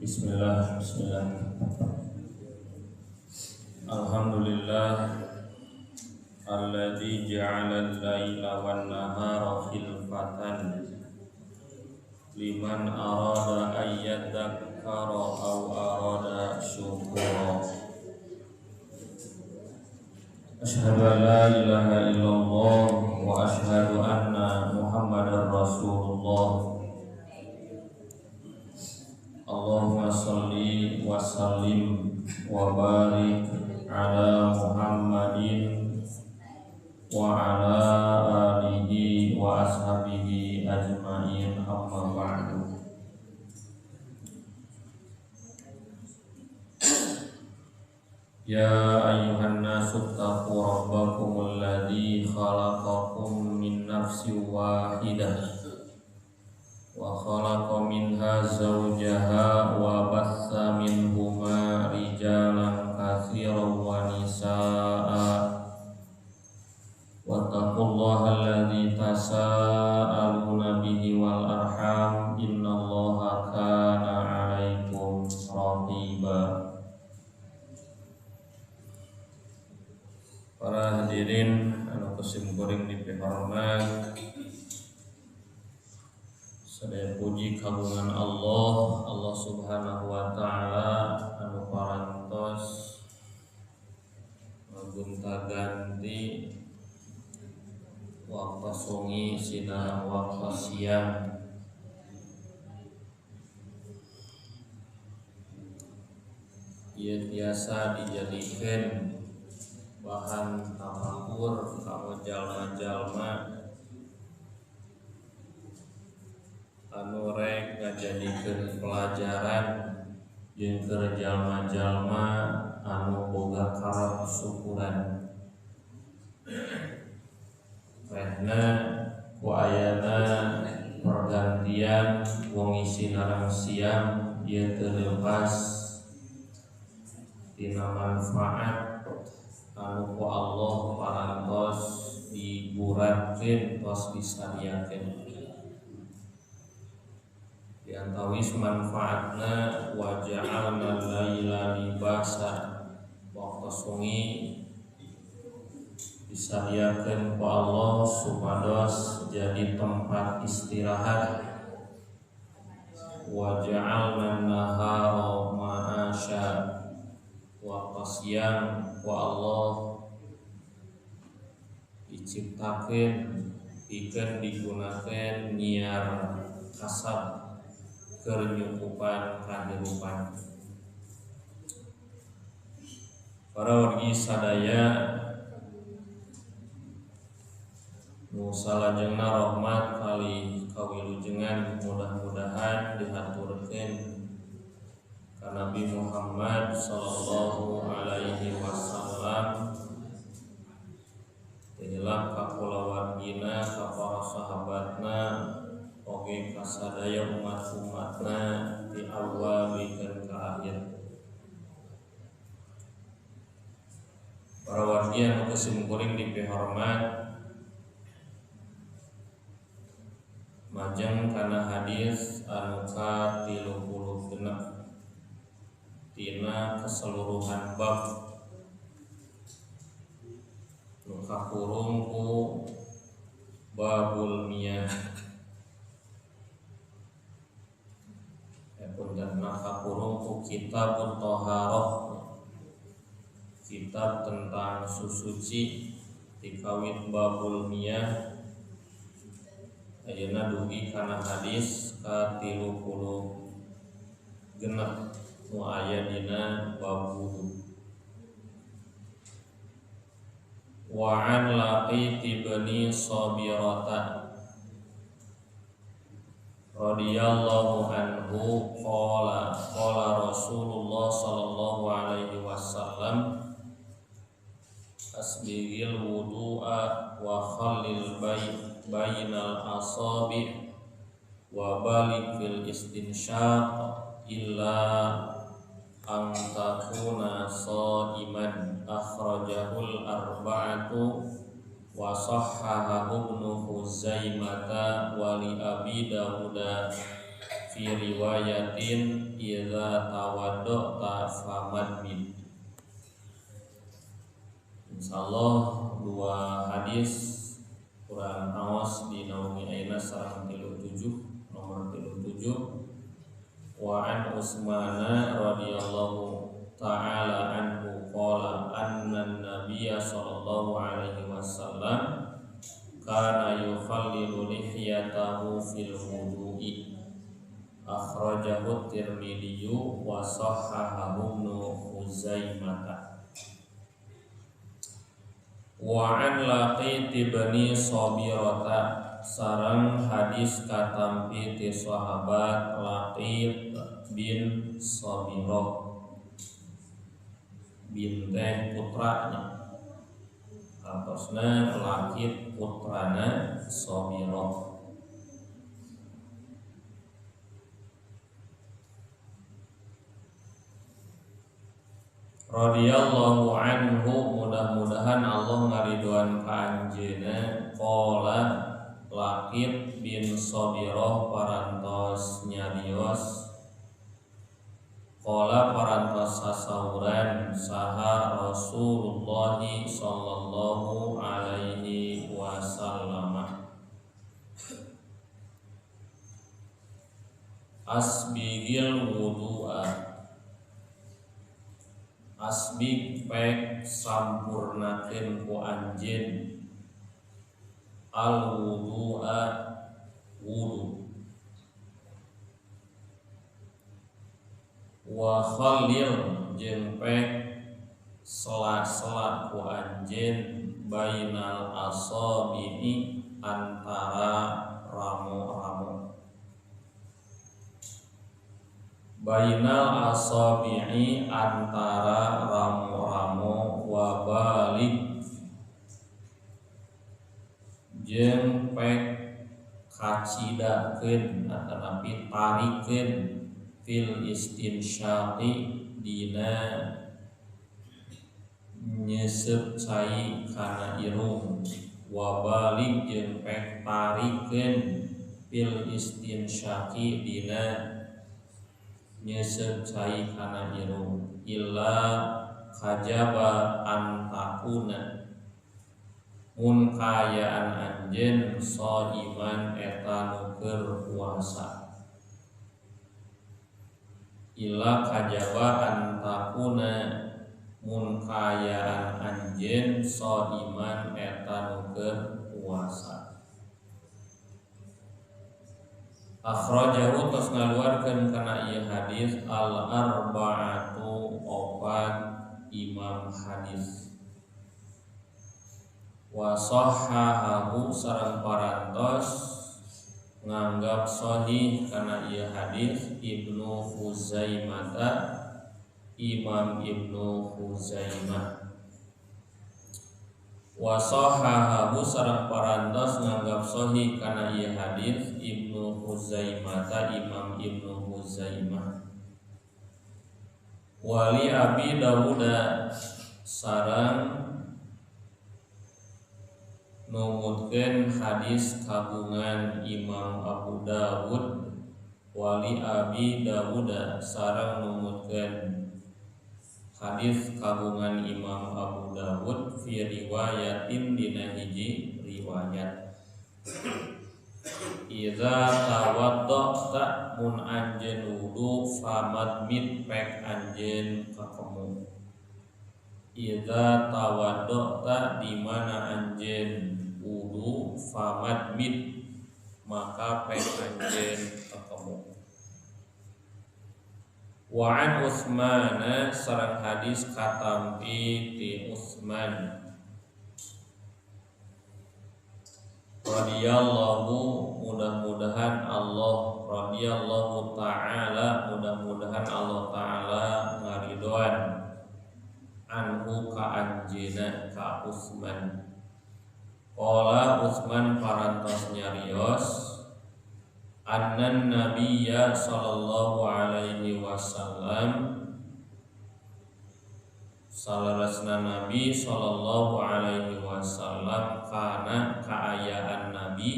Bismillah, Bismillah. Alhamdulillah, alladzi ja'ala al-laila wan nahara khilfatan liman arada an yadhakkara aw arada syukura. Asyhadu an la ilaha illallah wa asyhadu anna Muhammadar Rasulullah. Allahumma salli wa sallim wa barik ala Muhammadin wa ala alihi wa ashabihi ajma'in, amma ba'du. Ya ayyuhan nasu taqu rabbakumul ladzi khalaqakum min nafsin wahidah wa khalaqa minha zawjaha wa bassa minhuma rijalan katsiran wa nisaa'a wattaqullaha alladzi tasaaluna bihi wal arham innallaha kana 'alaikum raqiba. Para hadirin anu kusim kuring dipihormat, sadaya puji kagungan Allah Subhanahu wa taala anu parantos gonta-ganti waktu sungi sinareng waktu siang. Ieu biasa dijadikeun bahan tafakkur kanggo jalma-jalma anu rek ngajadikeun pelajaran jeung keur jalma-jalma anu boga kasukuran. Rehna ku ayana pergantian wengi sinareng siang ieu teu leupas tina manfaat anu ku Allah parantos diburatkeun tos disadiakeun. Diantawis manfaatna wa ja'alna al-laila libasa, waktu sungi disadiakeun ku Allah supados jadi tempat istirahat. Wa ja'alna an-nahara ma'asya, waktu siang ku Allah diciptakeun pikeun digunakeun nyiar kasab keur nyukupan kahirupan. Para wargi sadaya nu salajengna rahmat kali kawilujengan mudah-mudahan dihaturkeun ka Nabi Muhammad sallallahu alaihi wasallam, inilah ka kulawargina, ka para sahabatna, oge kasadaya umat-umatna di awal bikin ke akhir. Para wargi anu kusim kuring dipihormat, majeng kana hadis anu ka 36 tina keseluruhan bab nu kakurung ku babul miyah. Dan nakakurung ku kitab Thaharah, kitab tentang susuci, dikawit babul miyah. Ayeuna dugi kana hadis ka 30 genep nu aya dina bab wudu. Wa an Laqit bin Sabirata radhiyallahu anhu qala Rasulullah sallallahu alaihi wasallam asbighil wudu'a wa khallil bainal asabi' wa balik fil istinsyaq illa an takuna sha'iman, akhrajahul arba'atu wa sahhahahu Ibnu Khuzaimah wa li Abi Dawud fi riwayatin idza tawadda'ta famadmid. Insyaallah dua hadis kurang awas di naungi ayeuna sareng 37 nomor 37. Wa an Utsman radhiyallahu ta'ala anhu qala anna nabiyya sallallahu alaihi wasallam kana yukhallilu lihyatahu fil wudu'i. Akhrajahu Tirmidzi wa sahhahahu Ibnu Khuzaimah. Wa an Laqit bin Sabirata sareng hadis katampi ti sahabat Laqit bin Sabirah bin teh putranya atosna Laqit putrana Sabirah radhiyallahu anhu, mudah-mudahan Allah ngaridhoan ka anjeunna. Qala Laqit bin Sabirah parantos nyarios, qala parantos sasauran saha Rasulullah sallallahu alaihi wasallam, asbigil wudu'a, asbig pek sampurnakeun ku anjeun al wudu'a wudu, wa khallil jeung pek sela-sela ku anjeun bainal asabi'i antara ramo-ramo, bainal asabi'i antara ramo-ramo, wa balik jeung pek kacidakeun atanapi tarikeun fil istinsyaqi dina nyesep cai kana irung, wa balik jeung pek tarikeun fil istinsyaqi dina nyesep cai kana irung, illa kajaba antakuna mun kayaan anjeun shaiman eta nu keur puasa, illa kajaba antakuna mun kayaan anjeun shaiman eta nu keur puasa. Akhrajahu tos ngaluarkeun kana ieu hadis al arba'atu opat imam hadis, wa sahhahahu sareng parantos nganggap sahih kana ieu hadis Ibnu Khuzaimah, Imam Ibnu Khuzaimah. Wa sahhahahu sareng parantos nganggap sahih kana ieu hadis Ibnu Khuzaimah, Imam Ibnu Khuzaimah. Wali Abi Dawud sareng numutkeun hadis kagungan Imam Abu Dawud, wali Abi Dawud sareng numutkeun hadis kagungan Imam Abu Dawud fi riwayatin dina hiji riwayat. Idza tawadda'ta mun anjeun wudu famadmid pek anjeun kakemu. Idza tawadda'ta di mana anjeun wudu famadmid maka pek anjeun kakemu. Wa an Utsman sareng hadis katampi ti Utsman radhiyallahu, mudah-mudahan Allah radhiyallahu ta'ala, mudah-mudahan Allah ta'ala ngaridhoan anhu ka anjeunna ka Utsman. Qala Utsman parantos nyarios annan nabiyya sallallahu alaihi wasallam, salarasna Nabi sallallahu alaihi wasallam kana kaayaan Nabi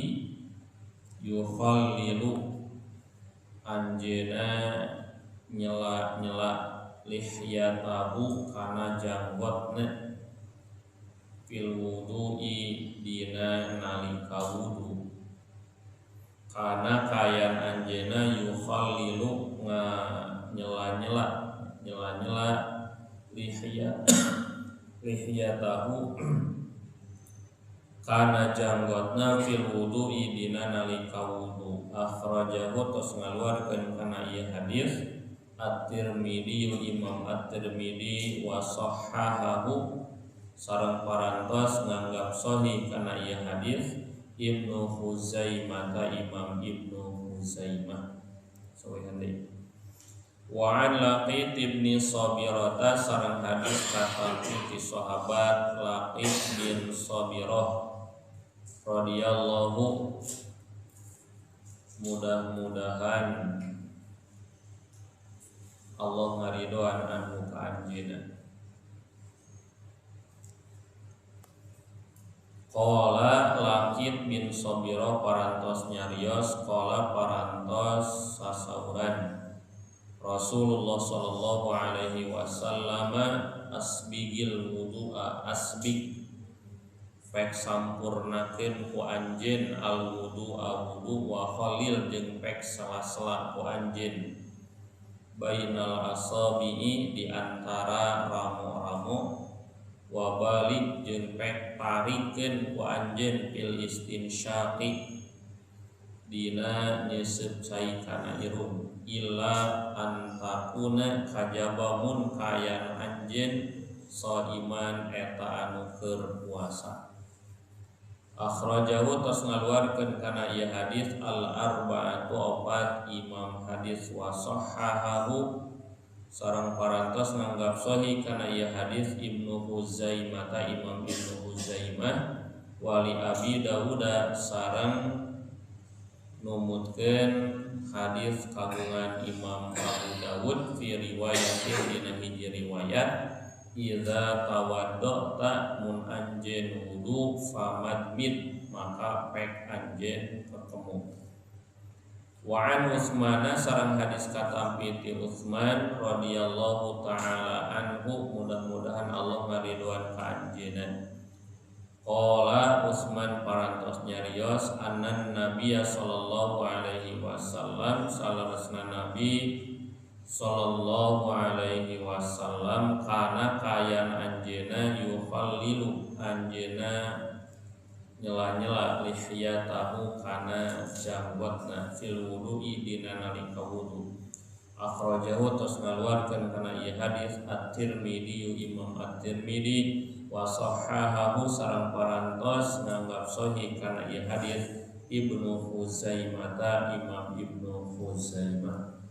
yukhallilu anjeuna nyela-nyela lihyatahu kana janggotna fil wudu'i dina nalika wudu kana kayan anjeuna yukhallilu nyela-nyela lihyatahu kana janggotna fil wudu'i dina nalika wudu. Akhrajahu tos ngaluarkeun kana ieu hadis At-Tirmidzi Imam At-Tirmidzi wa sahhahahu sareng parantos nganggap sahih kana ieu hadis Ibnu Khuzaimah Imam Ibnu Khuzaimah sawehan deui. Wa an Laqit bin Sabirah sareng hadis katalpi ti sahabat Laqit bin Sabirah radhiyallahu mudah-mudahan Allah ngaridoan anhu ka anjeunna. Qala Laqit bin Sabirah parantos nyarios qala parantos sasauran Rasulullah sallallahu alaihi wasallam asbigil wudu'a asbig pek sampurnakeun ku anjeun al wudu'a wudu wa khalil jeung pek sela-sela ku anjeun bainal asabi'i di antara ramo-ramo wa balik jeung pek parikeun ku anjeun fil istinsyaqi dina nyeuseut cai kana irung illa antakuna kajabamun kayan anjeun shaiman eta anu keur puasa. Akhrajahu tos ngaluarkeun kana ieu hadis al arba'atu opat imam hadis wa sahhahahu sareng parantos nganggap sahih kana ieu hadis Ibnu Khuzaimah Imam Ibnu Khuzaimah wali Abi Dawud sareng numutkeun hadis kagungan Imam Abu Dawud fi riwayatin dina hiji riwayat idza tawaddata mun anjeun wudu famadmid maka pek anjeun ketemu. Wa an Utsman sareng hadis katampi ti Utsman radhiyallahu taala anhu mudah-mudahan Allah ngaridhoan ka anjeunna. Qala Utsman parantos nyarios annan Nabiy sallallahu alaihi wasallam salarasna Nabi sallallahu alaihi wasallam kana kayan anjeuna yukhallilu anjeuna nyela-nyela lihyatahu kana janggotna fil wudu'i dina nalika wudu. Akhrajahu tos ngaluarkeun kana ieu hadis At-Tirmidzi Imam At-Tirmidzi wa sahhahahu sareng parantos nganggap sahih kana ieu hadis Ibnu Khuzaimah Imam Ibnu Khuzaimah.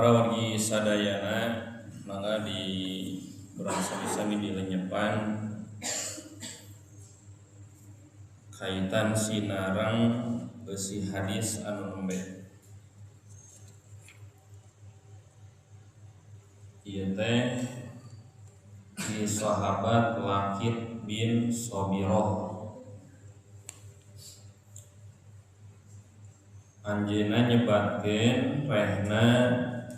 Para wargi sadayana mangga di sami-sami dilenyepan kaitan sinarang besi hadis anu nembe. Ieu teh di sahabat Laqit bin Sabiroh. Anjeunna nyebatkeun rehna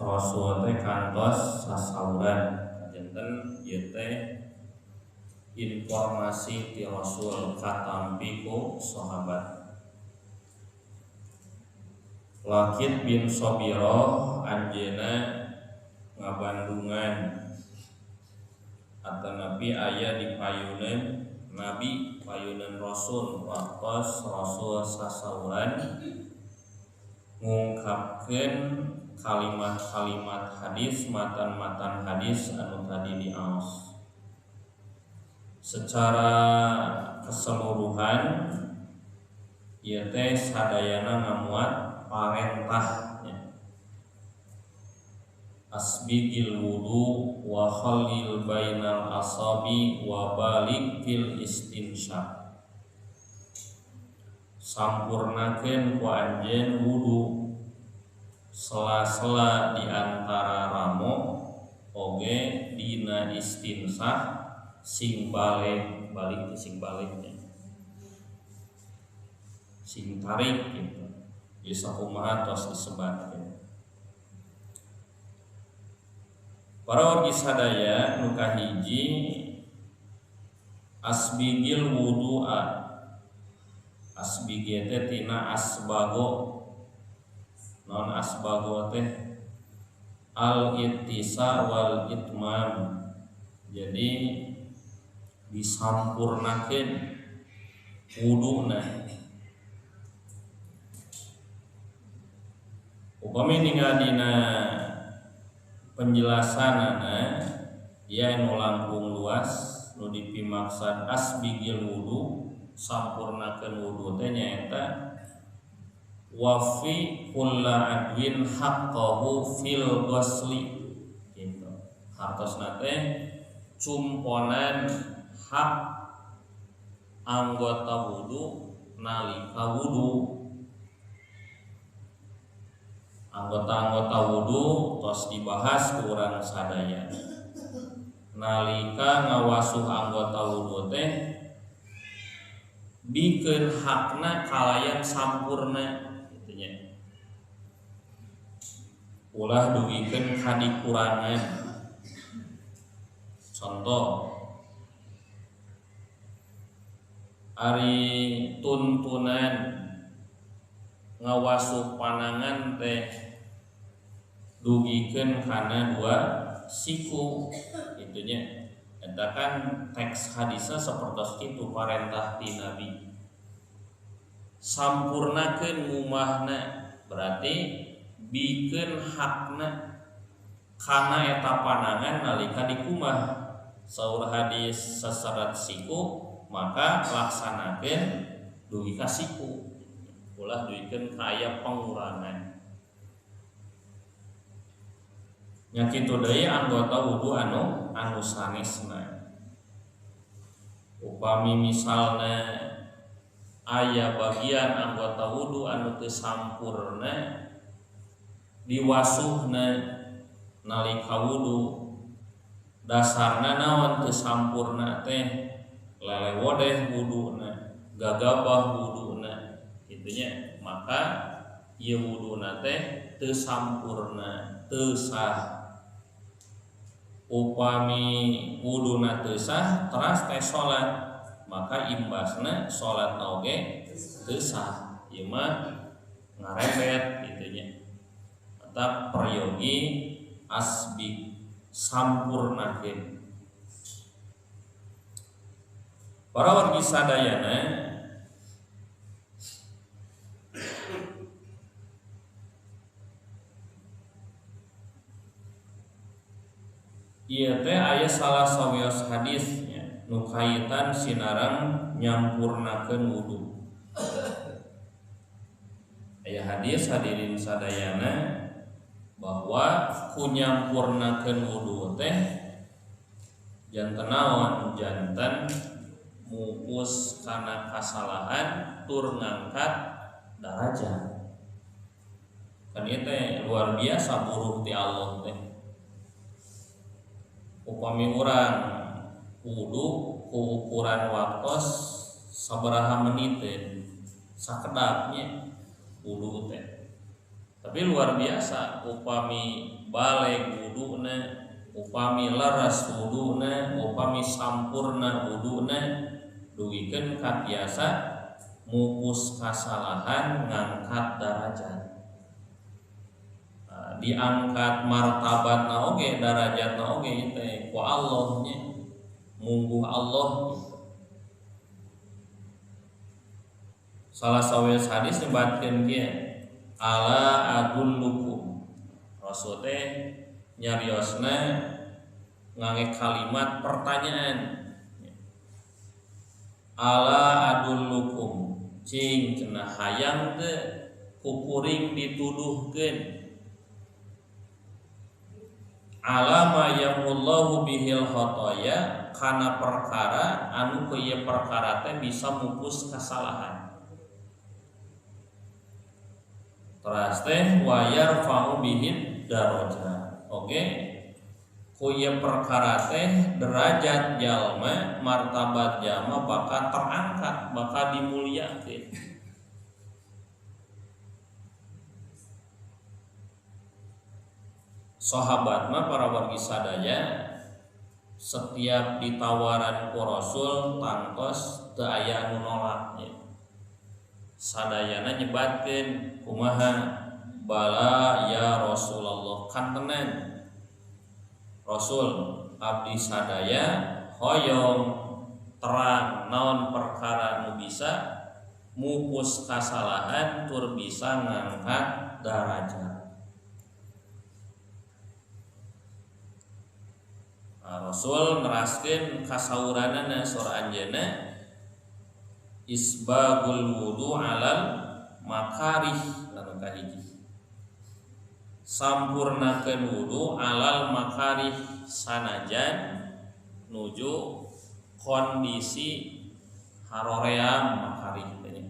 Rasul teh kantos sasauran. Janten ieu teh informasi ti Rasul katampi ku sahabat. Laqit bin Sabiroh anjeunna ngabandungan atanapi aya di payunan Nabi, payunan Rasul, waktos Rasul sasauran ngungkapkeun kalimat-kalimat hadis, matan-matan hadis anu tadi diaos. Secara keseluruhan ieu teh sadayana ngamuat parentahnya. Asbigil wudu wa khalil bainal asabi wa balik fil istinsyak. Sampurnakeun ku anjeun wudu sela-sela di antara ramo oge dina istinsah sing balik sing baliknya sing tarik gitu bisa kumaha tos disebatkeun. Para wargi sadaya nu kahiji asbigil wudu'a. Asbigi teh tina asbago. Non asbago teh al ittisa wal itmam. Jadi disampurnakeun wuduna. Upami ningadina penjelasanana ia nu langkung luas nu dipimaksad asbigil wudu sampurnakeun wudu teh nyaeta wa fi kulli adwin haqqahu fil ghusli gitu. Hartosna teh cumponan hak anggota wudu nalika wudu. Anggota-anggota wudu tos dibahas ku urang sadaya. Nalika ngawasuh anggota wudu teh bikeun hakna kalayan sampurna kitu nya. Ulah dugikeun kadikurangan. Contoh ari tuntunan ngawasuh panangan teh dugikeun kana dua siku kitu nya. Eta kan teks hadisnya sapertos kitu parentah ti Nabi. Sampurnakeun ngumahna berarti bikeun hakna kana eta panangan nalika dikumah. Saur hadis sasarat siku maka laksanakeun dugi ka siku. Ulah duikeun ka aya pangurangan. Nya kitu deui anggota wudu anu sanesna. Upami misalna aya bagian anggota wudu anu teu sampurna diwasuhna nalika wudu, dasarna naon teu sampurna teh lelewodeh wuduna, gagabah wuduna kitu nya. Maka ieu wuduna teh teu sampurna, teu sah. Upami wuduna teu sah teras teh salat, maka imbasna salat oge teu sah. Ieu mah ngarebet kitu nya. Eta prayogi asbi sampurnakeun. Para wargi sadayana ieu teh aya salah sawios hadisnya nu kaitan sinarang nyampurnakeun wudu. Aya hadis hadirin sadayana bahwa kunyampurnakeun wudu teh janten naon, janten mupus kana kasalahan tur ngangkat darajat. Kan ieu teh luar biasa buruh ti Allah teh. Upami urang wudu ku ukuran waktos sabaraha menit teh sakedapnya wudu teh. Tapi luar biasa upami balik wuduna, upami laras wuduna, upami sampurna wuduna duwikeun ka biasa mupus kasalahan ngangkat darajat. Diangkat martabatna oge, darajatna oge teh ku Allah nya, mungguh Allah. Salah sawes hadis nyebatkeun kieu, ala adullukum. Rasul teh nyariosna ngangge kalimat pertanyaan. Ala adullukum, cing cenah hayang teu kukuring dituduhkeun ala ma yamullahu bihil khotoya, kana perkara anu ku ieu perkara teh bisa mupus kasalahan. Teras teh wa yarfa'u bihi darajat. Oke. Ku ieu perkara teh derajat jalma, martabat jalma bakal terangkat, bakal dimuliakeun. Sahabat mah para wargi sadaya setiap ditawaran ku Rasul tangtos teu aya anu nolaknya. Sadayana nyebatkeun kumaha, bala ya Rasulullah, kan tenan Rasul abdi sadaya hoyong terang naon perkara nu bisa mupus kasalahan tur bisa ngangkat darajat. Rasul neraskeun kasauranana surah Anjeunna isbagul wudu alal makarih anu kahiji, sampurnakeun wudu alal makarih sanajan nuju kondisi haroream makarih teh.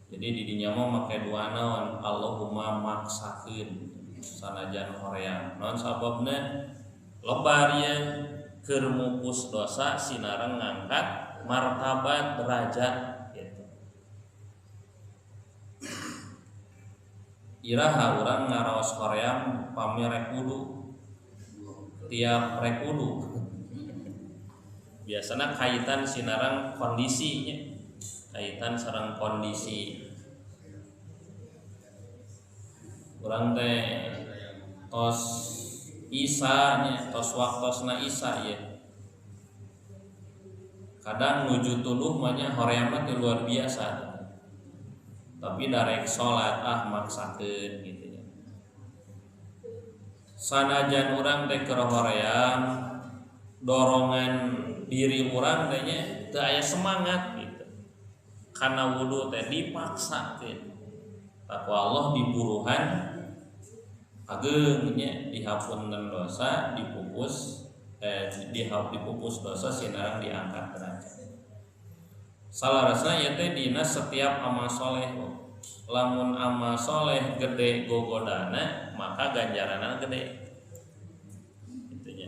Jadi di dinya mah make dua naon, Allahumma maksakeun sanajan hoream. Naon sababna? Lebar ya keur mupus dosa sinareng ngangkat martabat derajat gitu. Iraha urang ngaraos hoream pami rek wudu, tiap rek wudu biasana kaitan sinareng kondisinya, kaitan sareng kondisi. Urang teh tos Isa nya, tos waktosna Isa ya. Kadang nuju tuluh manya horeama teh luar biasa. Tapi darek salat maksakeun gitu ya. Sanajan urang teh keur hoream, dorongan diri urang teh nya teu aya semangat gitu. Kana wudu teh dipaksakeun. Takwa Allah diburuhan ageungnya dihapunten dosa, dipupus dosa sinareng diangkat derajat. Salarasna ieu teh dina setiap amal soleh. Lamun amal soleh gede gogodana, maka ganjaranna gede. Kitu nya.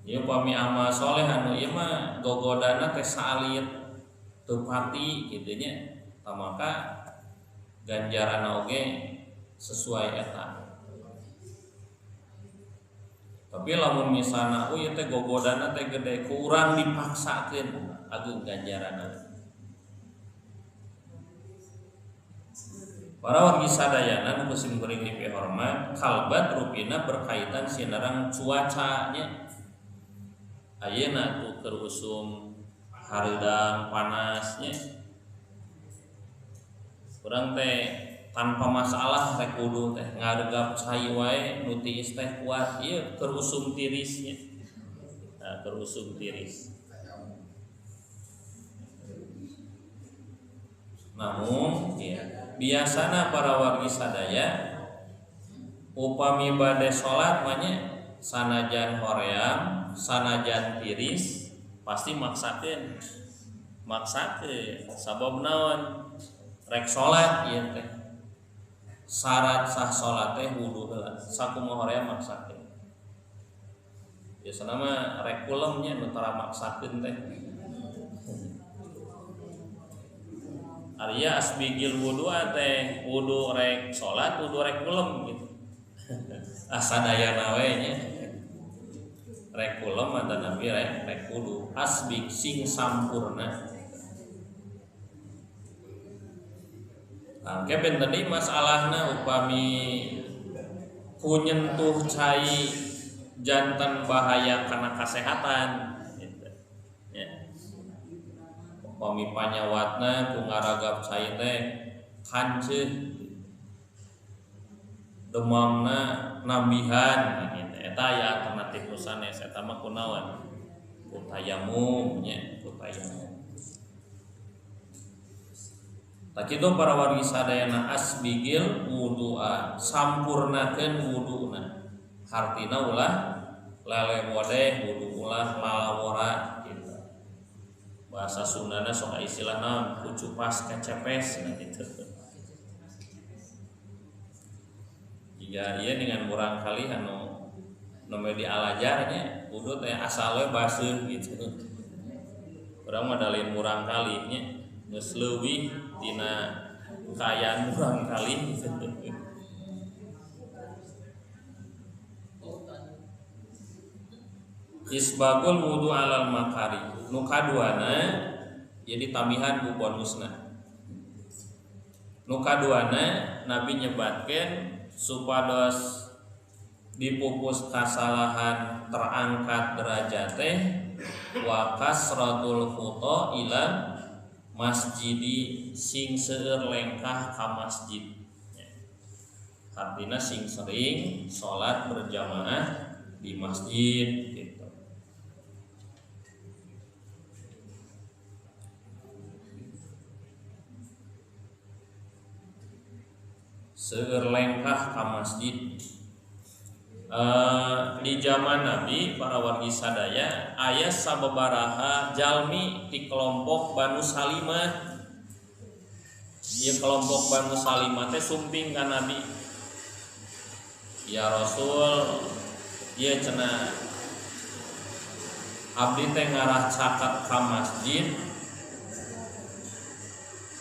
Ieu pami amal soleh anu ieu mah gogodana teh salit teu pati kitu nya. Maka ganjaranna oge sesuai eta. Tapi lamun misalna ieu teh gogodana teh gede kurang dipaksakeun agung ganjaranna. Para wargi sadayana nu geus beuring dipihormat, kalbat rupina berkaitan sinareng cuaca nya. Ayeuna tuh keur usum hareudang panasnya. Urang teh tanpa masalah rek wudu teh ngaregap cai wae nu tiis teh kuat ieu keur usum tirisnya. Nah, keur usum tiris. Namun ya, biasana para wargi sadaya upami bade salat mah nya sanajan hoream sanajan tiris pasti maksakeun sabab naon rek salat ieu teh syarat sah salat teh wudu heula sakumaha hoream maksakeun biasana mah rek kulem nya nu tara maksakeun teh Arya asbigil wudu teh wudu rek salat wudu rek kulem gitu. Asadayana we nya. Rek kulem atau nabi rek wudu asbig sing sampurna. Nah, keben tadi masalahna upami ku nyentuh cai jantan bahaya karena kesehatan gitu. Ya. Upami panyawatna ku ngaragap cai teh kanceuh demamna nambihan gitu. Eta aya alternatif sanes eta mah kunaon? Ku tayamum nya, ku tayamum. Tak kitu para wargi sadayana asbigil wudu'a sampurnakeun wuduna. Hartina ulah lele modeh wudu ulah malawora gitu. Bahasa Sundana sok istilah naon kucupas kecepes gitu. Jika ieu dengan murang kali anu nomor di alajarnya wudu teh asal we baseuh gitu. Urang mah dalin murang kali nya geus leuwih tina kaayaan murang kali gitu. Isbagul wudu alal makari nu kaduana jadi tambihan ku bonusna. Nu kaduana Nabi nyebatkeun supados dipupus kasalahan terangkat derajat teh wa kasratul khuta ila masjidi sing seueur lengkah ka masjid. Artinya sing sering salat berjamaah di masjid gitu. Seueur lengkah ka masjid. Di zaman Nabi para wargi sadaya aya sababaraha jalmi di kelompok Banu Salimah. Ieu kelompok Banu Salimah teh sumping ka Nabi. Ya Rasul, ieu cenah abdi teh ngarah caket ka masjid.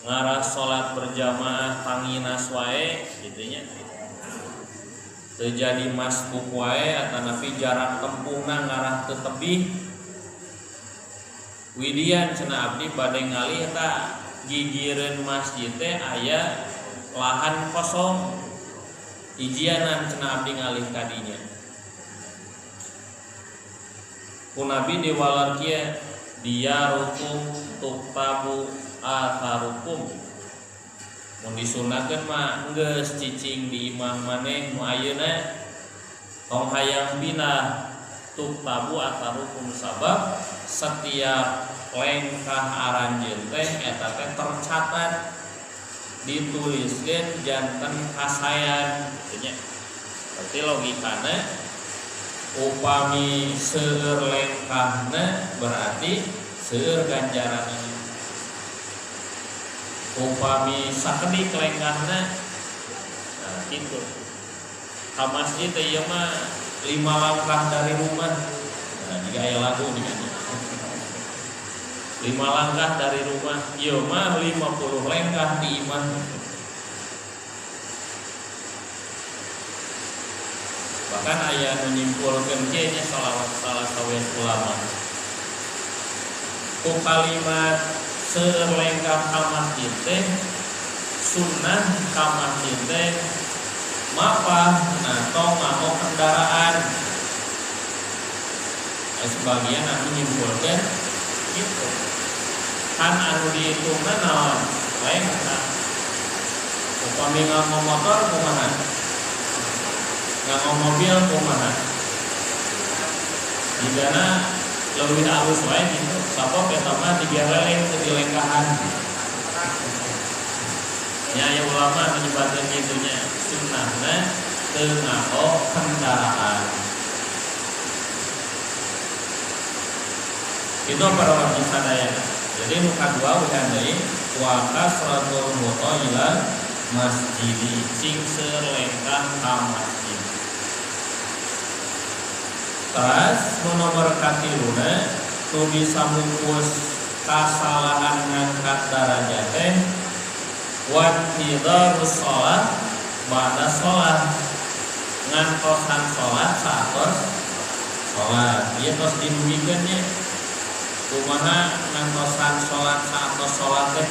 Ngarah salat berjamaah tanginas wae kitu nya. Terjadi masbuk wae atanapi jarak tempuhna ngarah teu tebih widian cenah abdi bade ngalih eta gigireun masjid teh aya lahan kosong ijianan cenah abdi ngalih ka dinya ku Nabi diwalar kieu diyarukum tuktabu atharukum mun disunahkeun mah geus cicing di imah maneh nu ayeuna tong hayang pindah tuktabu atharukum sabab setiap lengkah aranjeun teh eta teh tercatat dituliskeun janten kasayan kitu nya. Berarti logikana upami seueur lengkahna berarti seueur ganjaranna. Upami sakedik lengkahna nah kitu. Ka masjid teh ieu mah 5 langkah dari rumah. Nah, jika aya lagu nih kan. 5 langkah dari rumah, ieu mah 50 lengkah di imah. Bahkan aya nu nyimpulkeun kieu nya salah sawen ulama. Ku kalimat seueur lengkah ka masjid teh sunnah ka masjid teh mapah atau ngamo kendaraan. Sebagian aku nyimpulkeun gitu. Kan anu dihitungna naon? Lengkah. Upami ngamo motor kumaha? Ngamo mobil kumaha? Digana leuwih alus wae gitu. Sabab eta mah digeleleng teu dilengkahan. Nya aya ulama menyebutkeun kitu nya sunnahna teu ngao kendaraan. Itu para wargi sadayana. Jadi nu kadua udah deui wa kasratul mutailan masjidi sing serlengkah ka masjid. Terus nu nomor katiluna nu bisa mungkus kasalahan ngangkat darajat teh wa tidharus shalat ba'da shalat ngantosan shalat satos shalat ieu tos dinumikeun nya kumaha ngantosan shalat satos shalat teh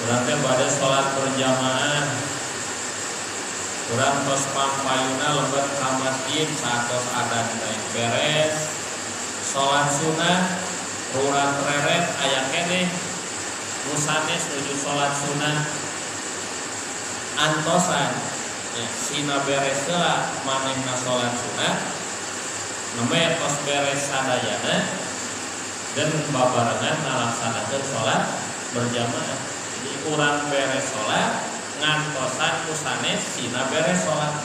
urang teh bade shalat berjamaah urang tos pampayuna lebet ka masjid satos adan teh beres shalat sunah rurat reret aya keneh nu sanes nuju shalat sunah antosan ya sina beres heula manehna shalat sunah namanya tos beres sadayana dan babarengan ngalaksanakeun shalat berjamaah. Jadi urang beres shalat ngantosan usanes sina beres shalat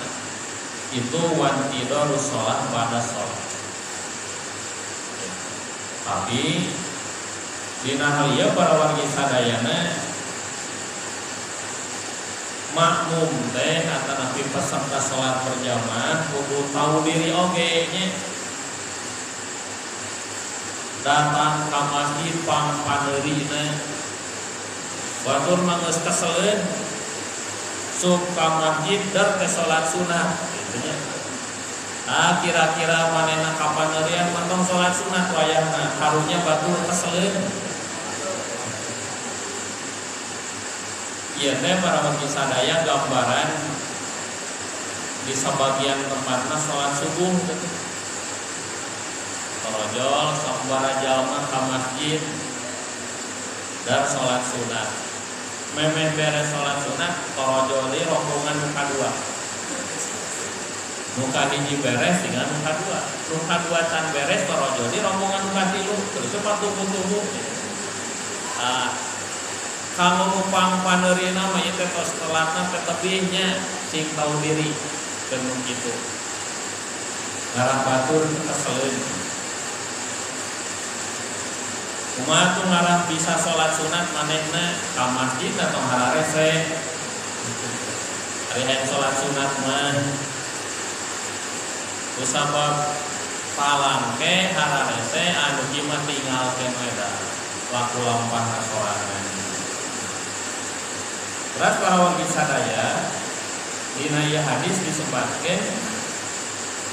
itu wantidorus shalat pada shalat. Tapi dina hal ieu para wargi sadayana makmum teh atanapi peserta salat berjamaah kudu tahu diri oge nya datang ka masjid pang-paneurina batur mah geus keseleun sup ka masjid dar teh salat sunat kitu nya. Kira-kira manehna kapaneurian mentong salat sunat wayahna karunya batur keseleun. Ieu teh para wargi sadaya gambaran di sebagian tempatna salat subuh teh. Torojol sabaraha jalma ka masjid dan salat sunat. Memeh beres salat sunat torojol deui rombongan nu kadua. Nu kahiji beres dengan nu kadua. Nu kadua can beres torojol deui rombongan nu katilu terus patuh-tutuh. Kanggo numpang paneurina mah ieu teh tos telatna teh tebihnya sing tahu diri keun kitu. Ngarah batur keseleun. Kumaha tuh ngarah bisa salat sunat manehna ka masjid atau hararese. Ari hayang salat sunat mah kusabab palangke hararese anu kieu mah tinggalkeun we da laku lampahna sorangan. Terus para wargi sadaya dina ieu hadis disebutkeun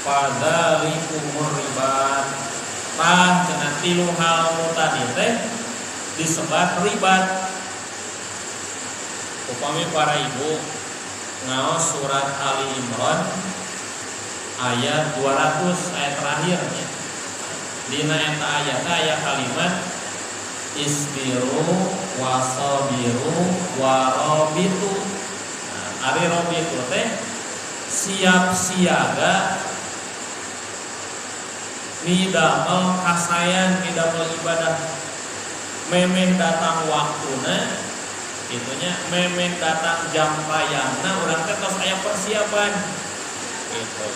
fadzalikumur ribat. Tah cenah tilu hal nu tadi teh disebat ribat. Upami para ibu ngaos surat Ali Imran ayat 200 ayat terakhirnya. Dina eta ayat aya kalimat isbiru wasabiru warabitu. Ari rabitu teh siap siaga nidamel kasayan nidamel ibadah memeh datang waktuna itunya memeh datang jam payangna urang teh tos aya persiapan gitu.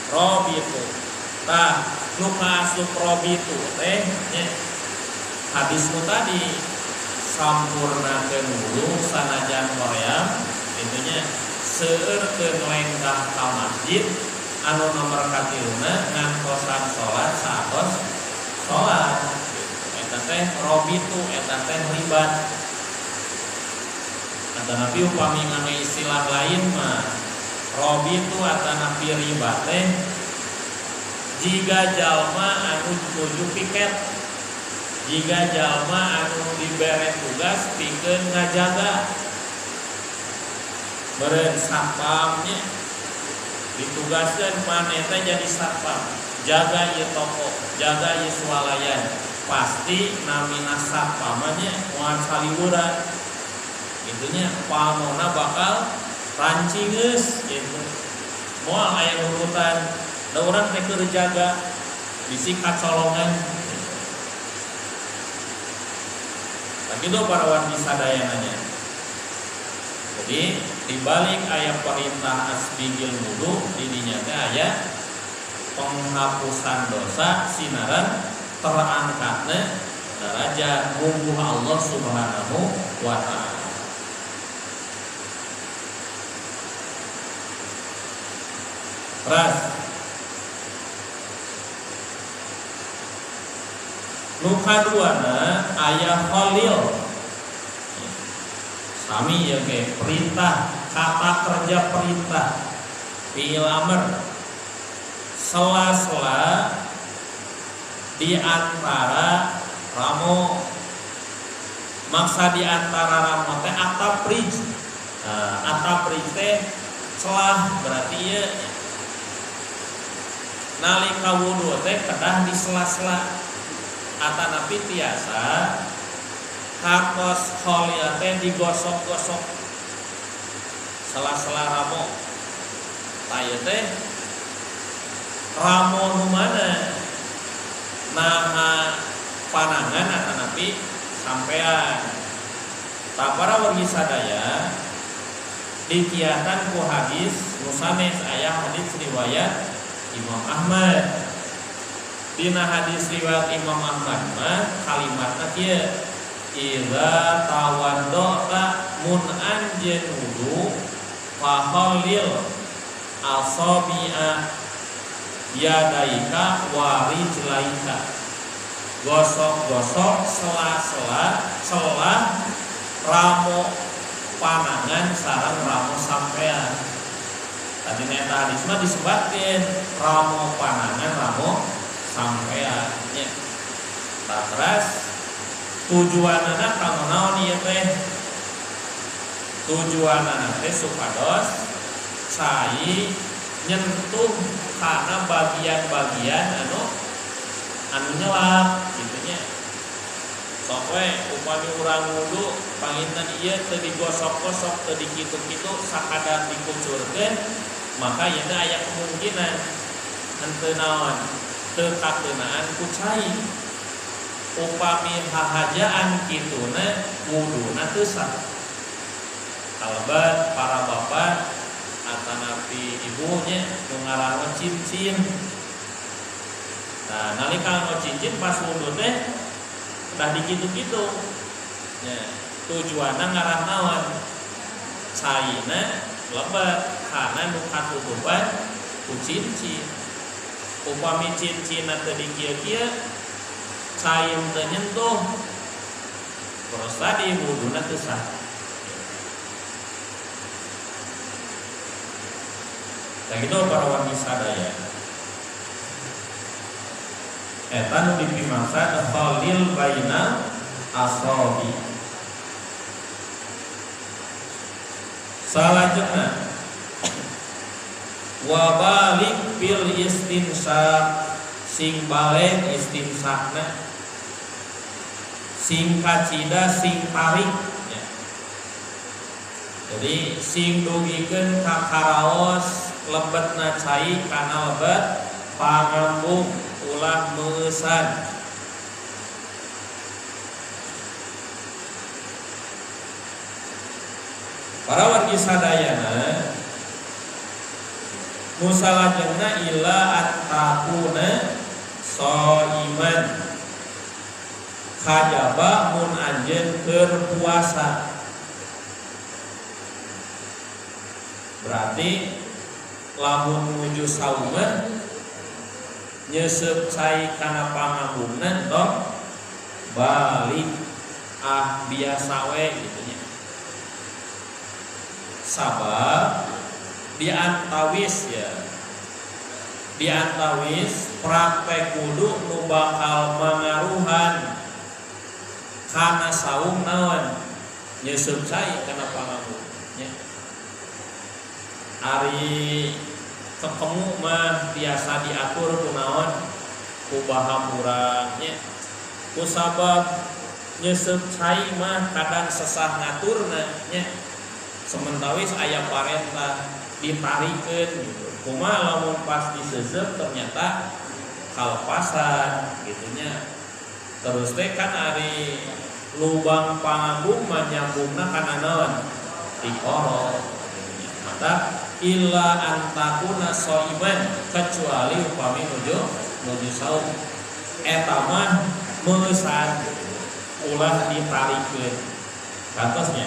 Rabitu tah nu kaasup rabitu teh nya hadis nu tadi sampurnakeun wulu sanajan hoream intinya seueurkeun lenggah ka masjid anu nomor katiluna ngantosan salat satos salat eta teh rabitu eta teh ribat. Atanapi upami ngangge istilah lain mah rabitu atanapi ribat teh jiga jalma anu nuju piket, jiga jalma anu dibere tugas pikeun ngajaga beureun satpamnya ditugaskeun maneh teh jadi satpam jaga ieu toko jaga ieu swalayan pasti namina satpamanya moal saliwuran itunya pamona bakal rancingeus gitu moal aya urutan da urang teh keur jaga bisi kacolongan. Begitu para wargi sadayananya. Jadi dibalik ayat perintah asbigil wudu didinya teh aya penghapusan dosa sinaran terangkatna derajat mubuh Allah Subhanahu wa taala. Ras nu kaduana aya khalil sami ya ge perintah kata kerja perintah fi'il amr sela-sela di antara ramo maksa di antara ramo teh ataprij. Ataprij teh celah berarti ya nalika wudu teh kedah di sela-sela atanapi tiasa katos kholil teh digosok-gosok sela-sela ramo taya teh ramo nu mana naha panangan atanapi sampean tapara wargi sadaya dikiatan ku hadis nusanes aya hadis riwayat Imam Ahmad. Dina hadis riwayat Imam Ahmad mah kalimatna kieu idza tawadda'ta mun anjeun wudu fa khalil asabi'a yadaika wa rijlaika. Gosok-gosok sela-sela celah ramo panangan sareng ramo sampean. Tadi neta hadis mah disebatkeun ramo panangan ramo sampean nya. Terus tujuanana kanggo naon ieu teh? Tujuanana teh supados cai nyentuh kana bagian-bagian anu nyelap kitu nya. Sok we upami urang wudu panginten ieu teu digosok-gosok teu dikitu-kitu sakadar dikucurkeun maka ieu teh aya kemungkinan henteu naon teu kakeunaan ku cai. Upami hahajaan kituna wuduna teu sah. Kalebet para bapak atanapi ibunya nu ngaranna cincin. Nah, nalika nu cincin pas wudu teh udah dikitu-kitu. Nya, tujuanna ngarah naon? Caina lebet kana nu katutupan ku cincin. Upami cincina teu dikieu-kieu cain teu nyentuh terus tadi wuduna teu sah. Gitu para wargi sadaya eta nu dipimaksud khalil baina asabi. Salajengna wa balik bil istinsaq sing balik istinsaqna sing kacida sing tarik ya. Jadi sing dugikeun ka karaos lebetna cai kana lebet pangambung ulah meusan. Para wargi sadayana musalajengna ila at-takuna shaiman kajaba mun anjeun keur puasa. Berarti lamun nuju sauman nyeuseub cai kana pangambungna tong balik biasa we kitu nya. Sabab diantawis praktek wudu nu bakal mangaruhan kana saum naon nyeuseub cai kana pangambung nya. Ari ketemu mah biasa diatur kunaon ku baham urang nya. Ku sabab nyeuseub cai mah kadang sesah ngaturna nya. Sementawis aya parentah ditarikeun gitu. Kumaha lamun pas diseuseup ternyata kalepasan gitu nya. Terus teh kan ari lubang pangambung mah nyambungna kana naon? Di koro. eta illa antakuna shaiman kecuali upami nuju saum eta mah meusan ulah ditarikeun kantosnya.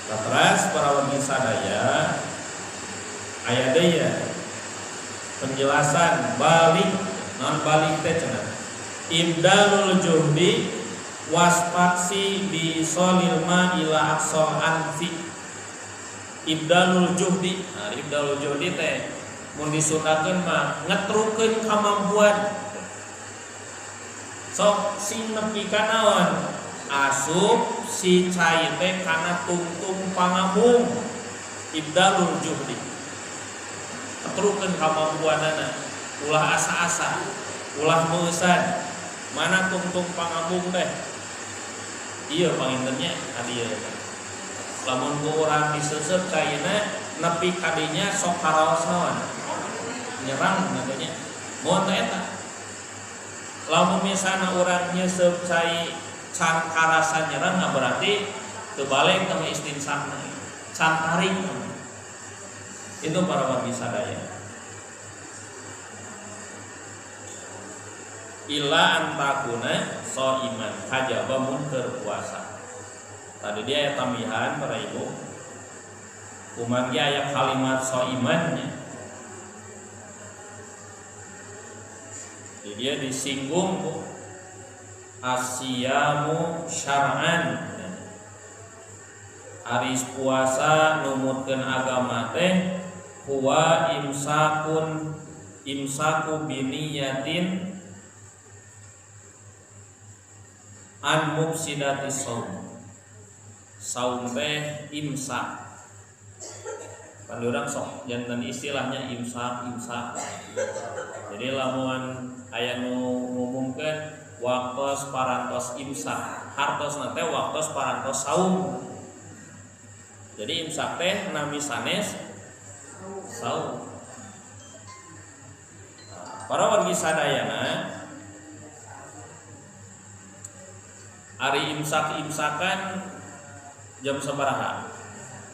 Terus para wargi sadaya aya deui penjelasan balik non balik teh cenah ibdalul juhdi waspaksi bi solil ma ila aqsal anfi. Ibdalul juhdi, nah ibdalul juhdi teh mun disundakeun mah ngetrukeun kamampuan sok sing nepi ka naon asup si cai teh kana tungtung pangambung. Ibdalul juhdi ngetrukeun kamampuanana ulah asa-asa ulah meusan mana tungtung pangambung teh iya pangintennya adieu lamun ku urang diseuseup caina nepi kadinya sok karaos naon nyerang nantinya moal teh eta lamun misalna urang nyeuseub cai can karasa nyerang berarti teu balik ka istinsaqna can tarik itu para wargi sadaya. Ila antakuna shaiman kajaba mun keur puasa. Tadi dia aya tambihan para ibu. Kumaha aya kalimat shaimannya. Jadi dia disinggung asyamu syar'an. Aris puasa numutkeun agama teh huwa imsaku biniyatin an mufsidatis saum teh imsak kan urang sok janten istilahnya imsak jadi lamun aya nu ngumumkeun waktos parantos imsak hartosna teh waktos parantos saum jadi imsak teh nami sanes saum. Para wargi sadayana ari imsakan jam sabaraha?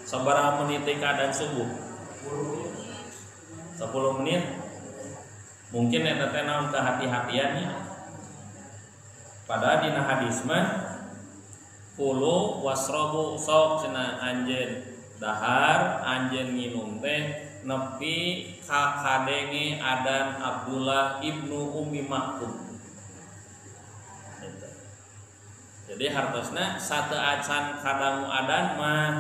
Sabaraha menit keadaan subuh? 10 menit. Mungkin eta teh naon kehati-hatiannya. Padahal dina hadis mah kulu wasrobu sok cenah anjeun dahar anjeun nginum teh nepi ka kadenge adan Abdullah ibnu Ummi Maktum. Jadi hartosna satu acan kadang adan mah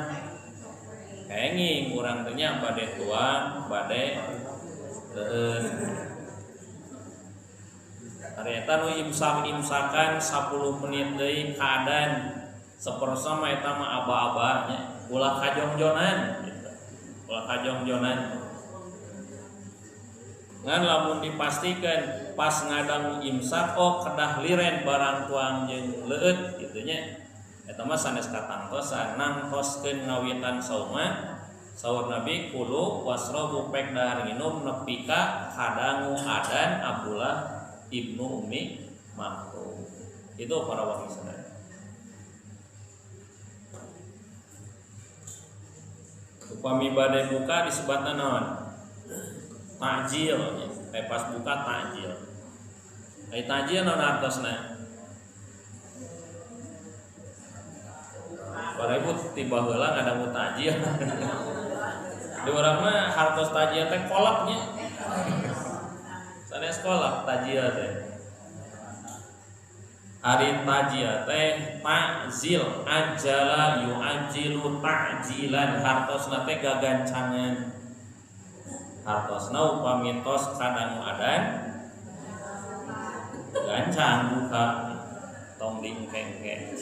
kenging urang teh nya bade tuang bade teueun. Ari eta nu imsakan 10 menit deui ka adan sapersa mah eta mah aba-abanya ulah kajongjonan gitu. Ulah kajongjonan. Ngan lamun dipastikan pas ngadang imsak oh kedah liren barang tuang jeung leueut kitu nya eta mah sanes katangtosan nangtoskeun ngawitan sauma saur Nabi kulu wasrobu pek dahar nginum nepi ka kadangu adan Abdullah ibnu Ummi Maktum. Itu para wargi sadaya. Upami bade buka disebutna naon? Takjil, pas buka takjil. Ai takjil naon artosna? Para ibu tiba heula ngadangu takjil. Di urang mah hartos takjil teh kolaknya. Sanes kolak takjil teh. Ari takjil teh takjil ajala yu'ajilu takjilan hartosna teh gagancangan. Hartosna upami tos kadang adan gancang buka tong dingkengke.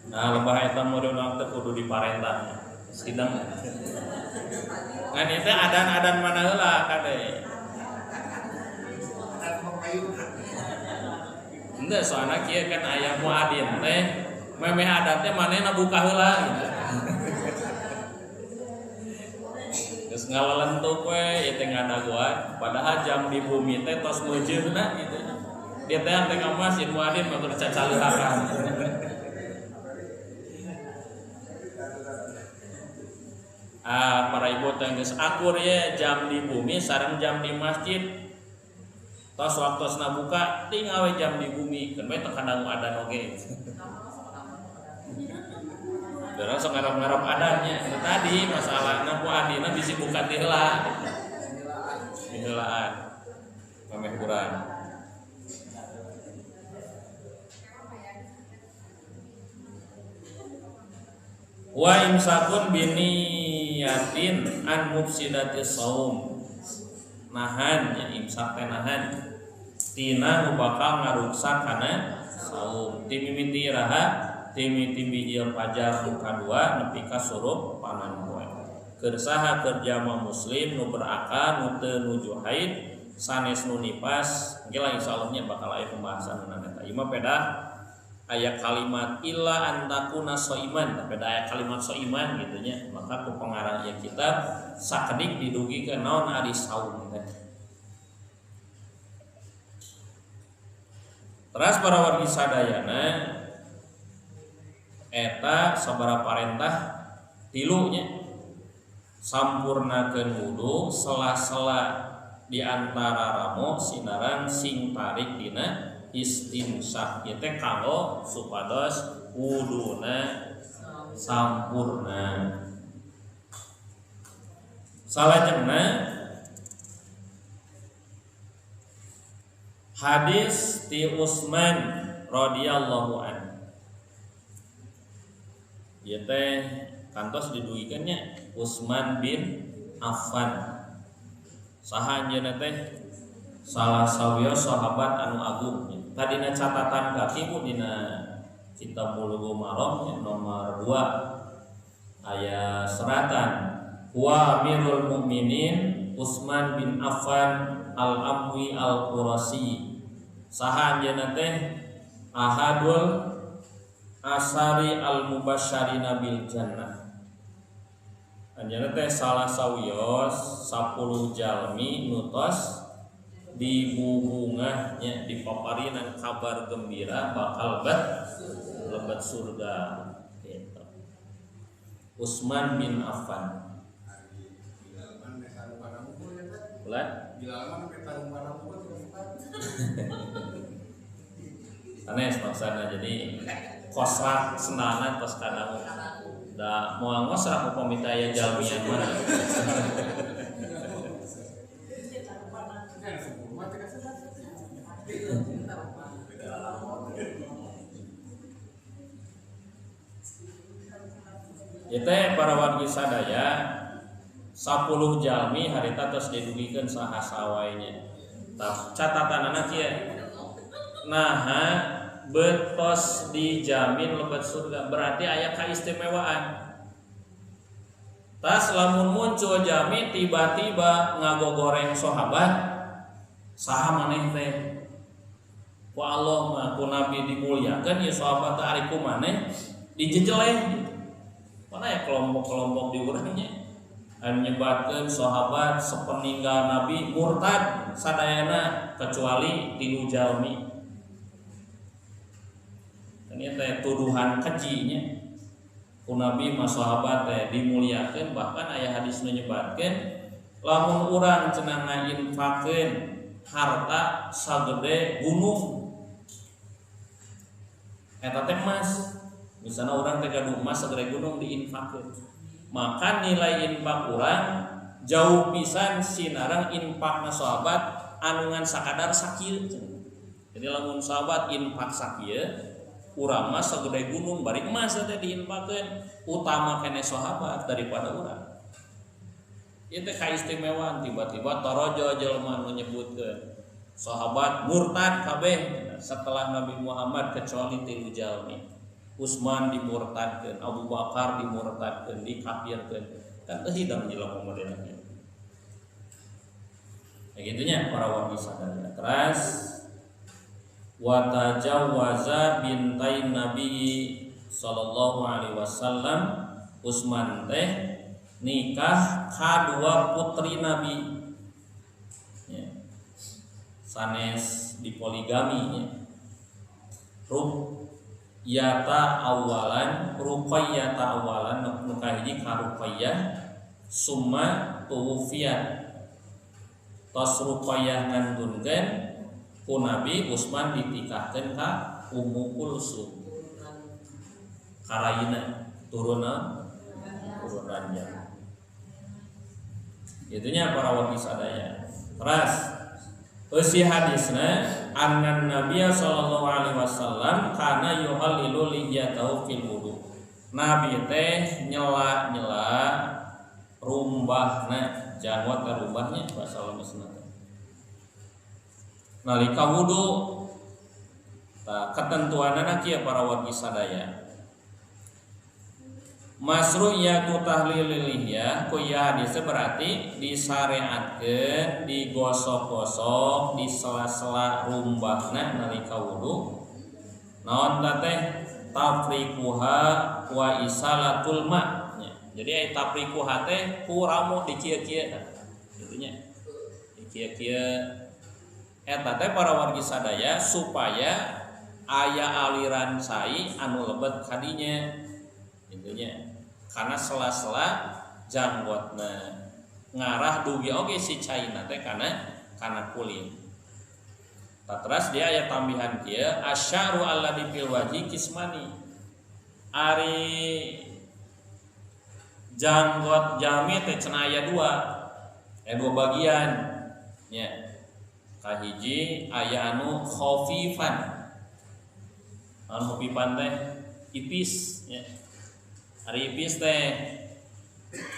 Nah lembah eta model teh kudu diparentah sidang. Ngan ieu teh adan-adan mana heula kade. Henteu soalna kieu kan aya muadzin teh memeh adat teh manehna buka heula gitu. Geus ngalelentuk we ieu teh ngadaguan padahal jam di bumi teh tos meujeurna gitu. Dia teh teh ngamas ieu muadzin mah kudu cacaleuhakan. Para ibu teh geus akur ya jam di bumi sareng jam di masjid. Tos waktosna buka tinggal we jam di bumi kan bae teu kadang adan oge. Terus sok ngarep-ngarep adannya. Tadi masalahna ku adina bisi buka ti heula. Heulaan. Pameh kurang. Wa imsakun biniyatin an mufsidatis shaum. Nahan ya imsak teh nahan tina nu bakal ngaruksak kana saum. Ti mimiti raha ti mimiti bijil pajar nu kadua nepi ka surup panan poe. Keur saha keur jama muslim nu berakal nu teu nuju haid sanes nu nipas. Engke lah insyaallah nya bakal aya pembahasan nu eta. Ieu mah pedah aya kalimat illa antakuna soiman, tapi aya kalimat soiman gitu nya. Maka ku pengarang ieu kitab sakedik didugikeun naon ari saum teh. Teras para wargi sadayana eta sabaraha parentah tilu nya. Sampurnakeun wudu sela-sela di antara ramo sinaran sing tarik dina istimsak ieu teh kanggo supados wuduna sampurna. Salajengna hadis ti Utsman radhiyallahu anhu. Ieu teh kantos didugikeun nya Utsman bin Affan. Saha anjeunna teh salah sawiya sahabat anu agung. Tadina catatan kaki ku dina kitab Bulughul Maram nomor 2 aya seratan wa amirul mukminin Utsman bin Affan al-Amwi al-Qurasi. Saha anjeunna teh ahadul asari al-mubasysyirina bil jannah. Anjeunna teh salah sawios 10 jalmi nutos dibubungahnya dipaparinan kabar gembira bakal lebet surga gitu. Utsman bin Affan. Bulan? Sanes maksana jadi kosrak senana tos kadang da moal ngosrak upamita aya jalmian mana. Itu para wargi sadaya 10 jalmi harita tos didugikeun saha sawainya. Catatanana kieu. Naha betos dijamin lebet surga berarti aya kaistimewaan. Tas lamun muncul jami tiba-tiba ngagogoreng sahabat saha maneh teh. Ku Allah mah ku Nabi dimuliakeun ieu sahabat teh ari ku maneh dijejeleh. Mana ya kelompok-kelompok di urangnya anu nyebatkeun sahabat sapeninggal Nabi murtad sadayana kecuali 3 jalmi. Ini teh tuduhan keji nya. Ku Nabi mah sahabat teh dimuliakeun bahkan aya hadis nu nyebatkeun lamun urang cenah ngainfakeun harta sagede gunung eta teh emas. Misalnya orang teh gaduh emas sagede gunung diinfakkeun. Maka nilai infak urang jauh pisan sinarang infakna sahabat anu ngan sakadar sakieu. Jadi lamun sahabat infak sakieu, urang mah sagede gunung bari emas teh diinfakkeun, utama keneh sahabat daripada urang. Ieu teh kaistimewaan tiba-tiba taraja jelema anu nyebutkeun sahabat murtad kabeh setelah Nabi Muhammad kecuali 3 jalmi. Utsman dimurtadkeun, Abu Bakar dimurtadkeun, dikafirkeun. Kan teu hidang jelema model nya. Ya gitunya para wargi sadaya. Terus wa tajawwaza bintai Nabi sallallahu alaihi wasallam. Utsman teh nikah kadua putri Nabi. Ya. Sanes dipoligami nya. Ruqayyata awalan nu kahiji ka Ruqayyah summa tuwfiyat tos ruqayyah ngandunkeun ku Nabi Utsman ditikahkeun ka Ummu Kulsum karayina turunan ranjang. Itunya para wargi sadaya. Terus usi hadisna annan Nabiya sallallahu alaihi wasallam kana yuhallilu lihiyatahu fil wudu. Nabi teh nyela-nyela rumbahna janggot ka rumbahnya bahasa Arabna. Nalika wudu ketentuanana kieu para wargi sadaya. Masru'iyatu tahlilil lihya ku ieu hadis berarti disyariatkeun digosok-gosok di sela-sela rumbahna nalika wudu. Naon teh tafriquha wa isalatul ma. Jadi aya tafriquha teh ku ramu di kieu-kieu gitu nya. Di kieu-kieu eta teh para wargi sadaya supaya aya aliran sai anu lebet kadinya gitu nya. Karena sela-sela janggotna ngarah dugi oge si caina teh kana kulit. Terus dia aya tambihan kieu asyaru alladzi fil wajhi kismani. Ari janggot jami teh cenah aya dua bagian nya. Kahiji aya anu khafifan. Anu khafifan teh ipis nya. Ari ipis teh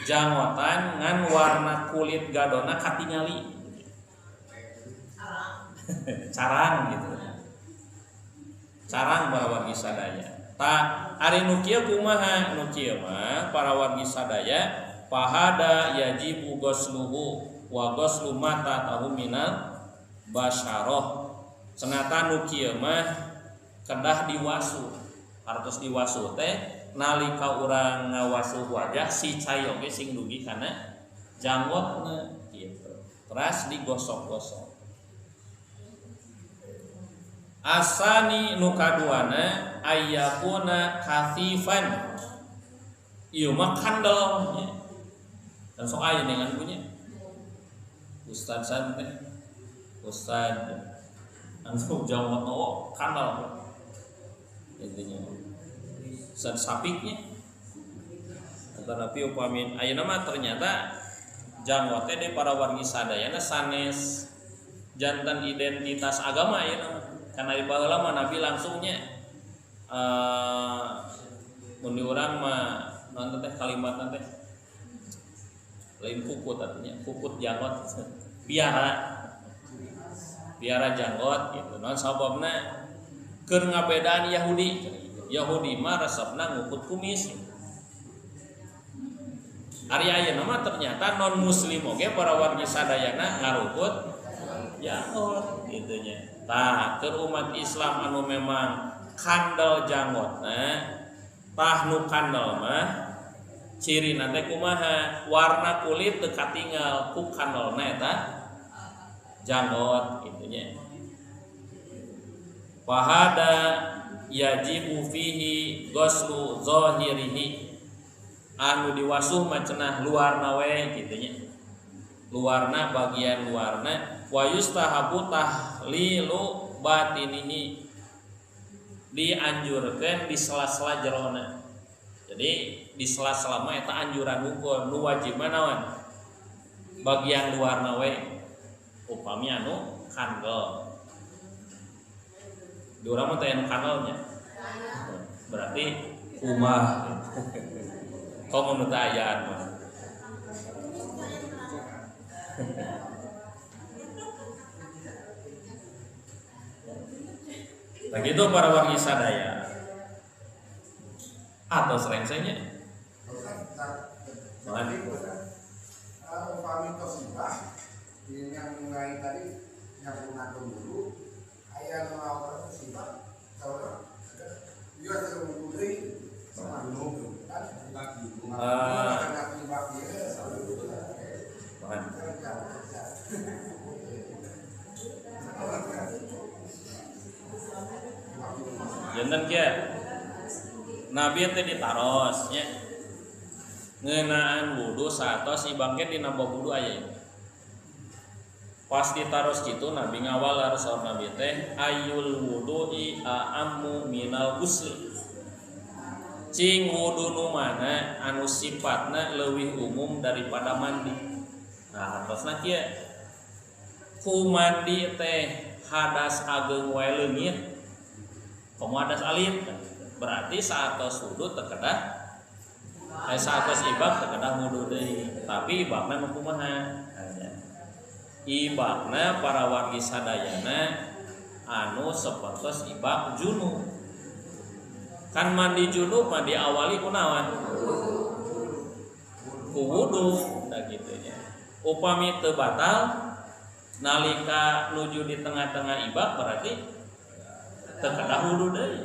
janggotan ngan warna kulit gadona katingali carang gitu, carang para wargi sadaya. Ari nu kieu kumaha? Nu kieu mah para wargi sadaya pahada yajibu ghusluhu wa ghuslu mata tahu minal basyarah. Cenata nu kieu mah kedah diwasu, hartos diwasu teh nalika urang ngawasuh wajah si cai oge sing dugi kana janggotna gitu. Terus digosok-gosok. Asani nu kaduana ayyakuna khafifan. Ieu mah kandel nya. Dan sok aya dengan punya Ustaz teh. Ustaz anu janggot oh kandel. Intinya Ustaz sapiknya tetapi upami ayeuna mah ternyata janggot teh para wargi sadayana sanes jantan identitas agama ayeuna karena di baheula mah Nabi langsungnya mun di urang mah naon teh kalimatna teh lain puput artinya puput janggot biara janggot gitu. Naon sababna keur ngabedaan Yahudi mah resepna ngukut kumis. Ari ayeuna mah ternyata non muslim oge para wargi sadayana ngarukut janggot kitu nya. Tah keur umat Islam anu memang kandel janggotna, tah nu kandel mah cirina teh kumaha? Warna kulit teu katinggal ku kandelna eta janggot kitu nya. Fahada yajibu fihi ghuslu zahirihi anu diwasuh mah cenah luarna we kitu nya. Luarna bagian luarna wa yustahabu tahlilu batinihi dianjurkeun di sela-sela jerona. Jadi di sela-sela mah eta anjuran hukum nu wajib naon? Bagian luarna we upami anu kandel. Di urang mah teh anu kandelnya. Berarti umah. Komun teh ayaan mah. Begitu para wargi sadaya. Atau serengsenya. Mohon. Upami tosibah yang mulai tadi yang gunakan dulu ayat melawan tosibah kalau dia sudah mengikuti sama dulu kan bagi jantan kia Nabi teh ditaros nya. ngeunaan wudu satos ibangke dina wudu aya ieu. Pas ditaros kitu Nabi ngawal rasul Nabi teh ayul wudu'i a'ammu minal ghusli. Cing wudu nu mana anu sifatna leuwih umum daripada mandi. Nah, hartosna kieu. Ku mandi teh hadas ageung wae leungit. Komo hadas alit. Berarti saatos wudu teu kedah saatos ibak teu kedah wudu deui. Tapi ibakna nu kumaha? Ibakna para wargi sadayana anu sapertos ibak junub. Kan mandi junub mah diawali kunaon? Ku wudu, da kitu nya. Upami teu batal nalika nuju di tengah-tengah ibak berarti teu kedah wudu deui.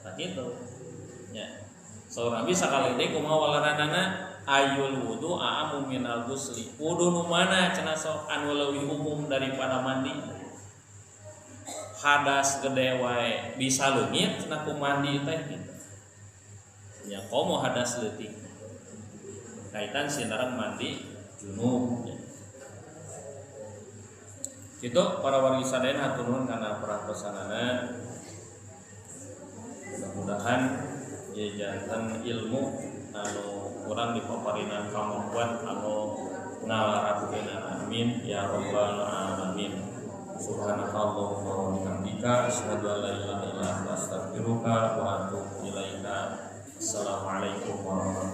Tah kitu. Nya. Saur Nabi sakali deui kumaha walaranana ayul wudu a'amu minal ghusli. Wudu nu mana cenah sok anu leuwih umum daripada mandi? Hadas gede wae bisa leungit cenah ku mandi teh gitu. Ya komo hadas leutik. Kaitan sinareng mandi junub. Kitu para wargi sadayana hatur nuhun kana prakosanana. Mudah-mudahan ya janten ilmu anu urang dipaparingan kamapuan anu ngalarakeun amin ya rabbal alamin. Subhanakallahumma wa bihamdika asyhadu an la ilaha illa anta astaghfiruka wa atubu ilaika. Assalamualaikum warahmatullahi wabarakatuh.